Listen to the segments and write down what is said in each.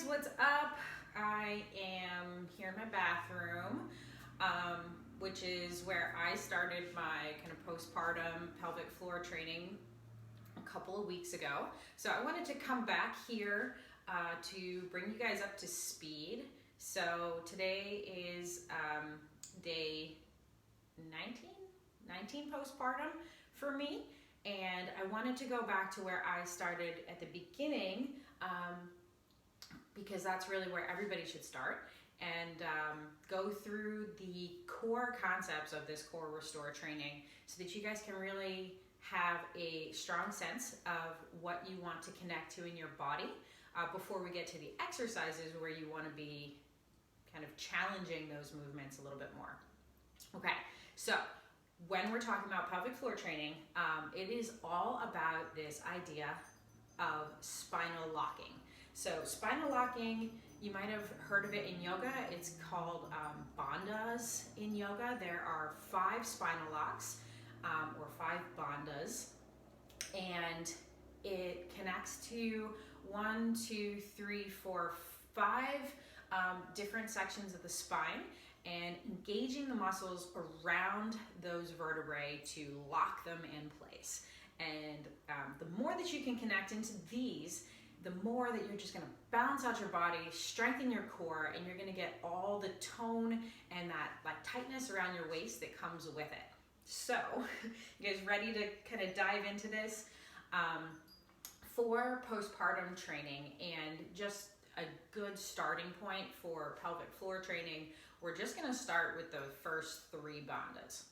what's up? I am here in my bathroom, which is where I started my kind of postpartum pelvic floor training a couple of weeks ago. So I wanted to come back here to bring you guys up to speed. So today is day 19 postpartum for me. And I wanted to go back to where I started at the beginning because that's really where everybody should start, and go through the core concepts of this core restore training so that you guys can really have a strong sense of what you want to connect to in your body before we get to the exercises where you want to be kind of challenging those movements a little bit more. Okay, so when we're talking about pelvic floor training, it is all about this idea of spinal locking. So spinal locking, you might have heard of it in yoga. It's called bandhas in yoga. There are 5 spinal locks or 5 bandhas, and it connects to 1, 2, 3, 4, 5 different sections of the spine, and engaging the muscles around those vertebrae to lock them in place. And the more that you can connect into these, the more that you're just gonna balance out your body, strengthen your core, and you're gonna get all the tone and that like tightness around your waist that comes with it. So, you guys ready to kind of dive into this? For postpartum training and just a good starting point for pelvic floor training, we're just gonna start with the first 3 bandhas.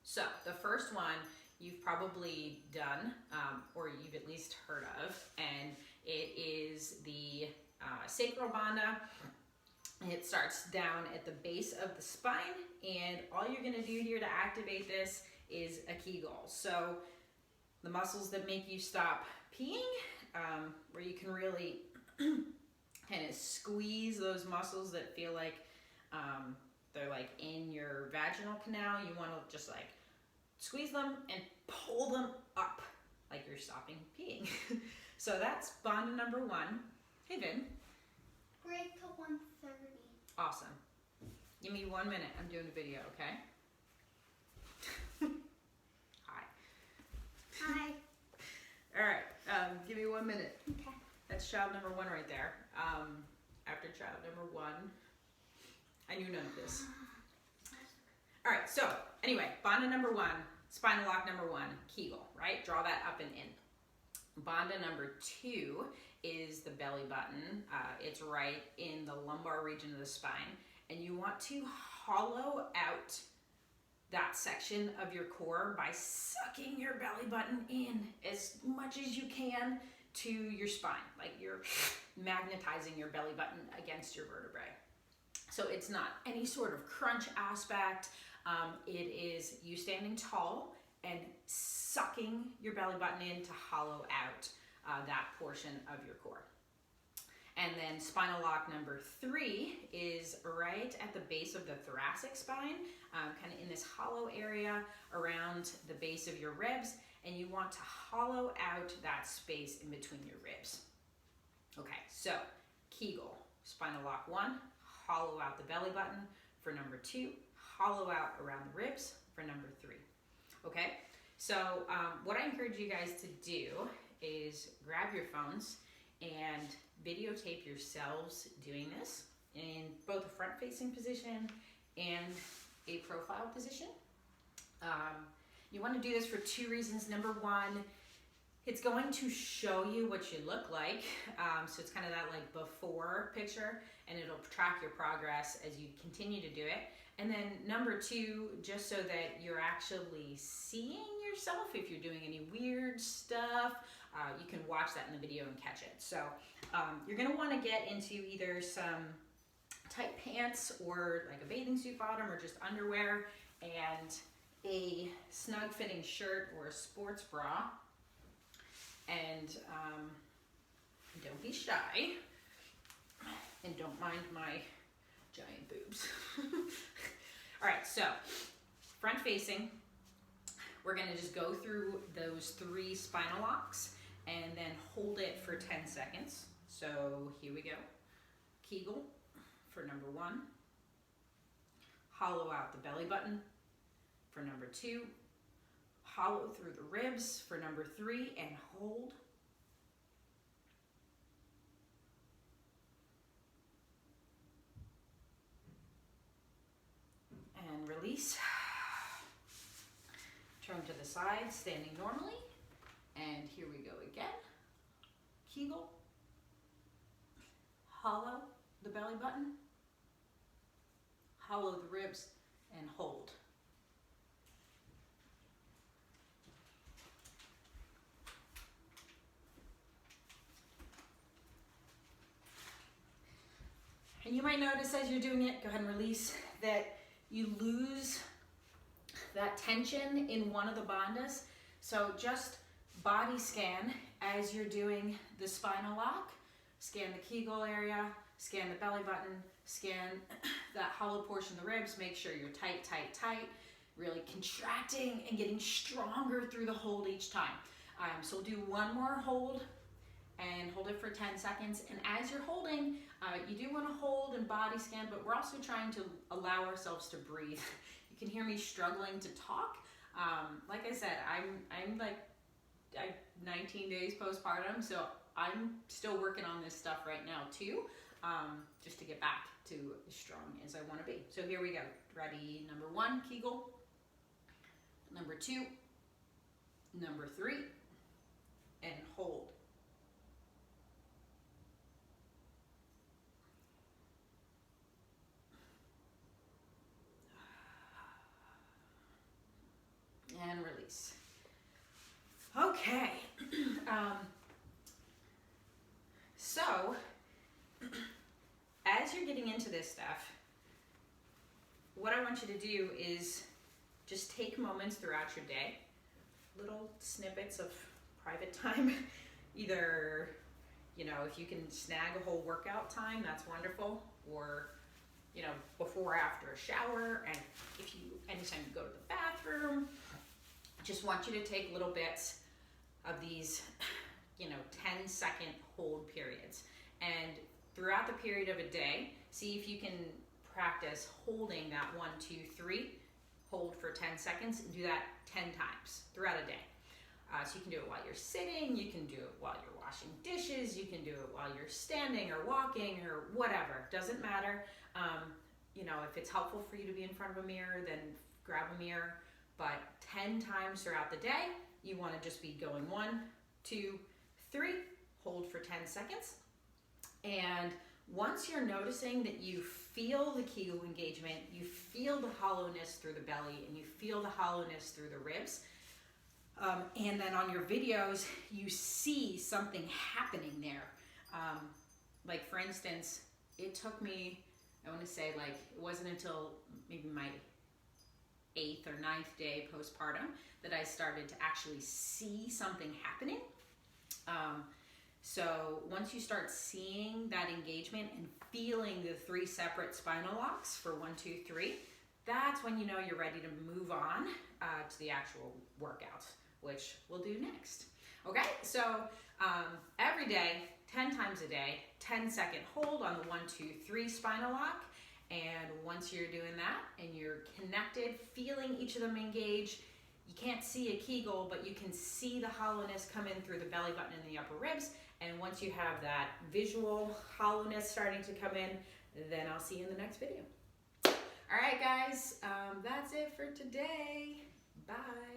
So the first one you've probably done, or you've at least heard of, and it is the sacral bandha. It starts down at the base of the spine, and all you're gonna do here to activate this is a Kegel. So the muscles that make you stop peeing, where you can really kind of squeeze those muscles that feel like they're like in your vaginal canal. You want to just like squeeze them and pull them up like you're stopping peeing. So that's bandha number 1. Hey Vin. Break till 1:30. Awesome. Give me 1 minute. I'm doing a video, okay? Hi. Hi. All right. Give me 1 minute. Okay. That's child number 1 right there. After child number 1, I knew none of this. All right, so anyway, bandha number 1, spinal lock number 1, Kegel, right? Draw that up and in. Bandha number 2 is the belly button. It's right in the lumbar region of the spine, and you want to hollow out that section of your core by sucking your belly button in as much as you can to your spine, like you're magnetizing your belly button against your vertebrae. So it's not any sort of crunch aspect. It is you standing tall and sucking your belly button in to hollow out that portion of your core. And then spinal lock number 3 is right at the base of the thoracic spine, kind of in this hollow area around the base of your ribs, and you want to hollow out that space in between your ribs. Okay, so Kegel, spinal lock 1, hollow out the belly button for number 2, hollow out around the ribs for number 3. Okay, so what I encourage you guys to do is grab your phones and videotape yourselves doing this in both a front-facing position and a profile position. You want to do this for 2 reasons. Number 1, it's going to show you what you look like. So it's kind of that like before picture, and it'll track your progress as you continue to do it. And then number 2, just so that you're actually seeing yourself, if you're doing any weird stuff, you can watch that in the video and catch it. So you're gonna wanna get into either some tight pants or like a bathing suit bottom or just underwear and a snug fitting shirt or a sports bra. And don't be shy, and don't mind my giant boobs. All right, so front facing, we're gonna just go through those 3 spinal locks and then hold it for 10 seconds. So here we go. Kegel for number 1. Hollow out the belly button for number 2. Hollow through the ribs for number 3 and hold. And release. Turn to the side, standing normally. And here we go again. Kegel. Hollow the belly button. Hollow the ribs and hold. And you might notice as you're doing it, go ahead and release, that you lose that tension in one of the bandhas. So just body scan as you're doing the spinal lock. Scan the Kegel area, scan the belly button, scan that hollow portion of the ribs. Make sure you're tight, tight, tight. Really contracting and getting stronger through the hold each time. So we'll do one more hold and hold it for 10 seconds. And as you're holding, you do want to hold and body scan, but we're also trying to allow ourselves to breathe. You can hear me struggling to talk. Like I said, I'm 19 days postpartum, so I'm still working on this stuff right now too, just to get back to as strong as I want to be. So here we go. Ready? Number 1, Kegel. Number 2, number 3, and hold. And release. Okay. So, as you're getting into this stuff, what I want you to do is just take moments throughout your day, little snippets of private time. Either, if you can snag a whole workout time, that's wonderful, or before or after a shower, and anytime you go to the bathroom. Just want you to take little bits of these 10-second hold periods, and throughout the period of a day, see if you can practice holding that 1, 2, 3, hold for 10 seconds, and do that 10 times throughout a day. So you can do it while you're sitting, you can do it while you're washing dishes, you can do it while you're standing or walking or whatever, doesn't matter. If it's helpful for you to be in front of a mirror, then grab a mirror, but 10 times throughout the day, you want to just be going 1, 2, 3, hold for 10 seconds. And once you're noticing that you feel the Kegel engagement, you feel the hollowness through the belly, and you feel the hollowness through the ribs, and then on your videos, you see something happening there. Like for instance, it took me, I want to say it wasn't until maybe my 8th or 9th day postpartum that I started to actually see something happening. So once you start seeing that engagement and feeling the 3 separate spinal locks for 1, 2, 3, that's when you know you're ready to move on to the actual workout, which we'll do next. Okay, so every day, 10 times a day, 10-second hold on the 1, 2, 3 spinal lock. And once you're doing that and you're connected, feeling each of them engage, you can't see a Kegel, but you can see the hollowness come in through the belly button and the upper ribs. And once you have that visual hollowness starting to come in, then I'll see you in the next video. All right, guys, that's it for today. Bye.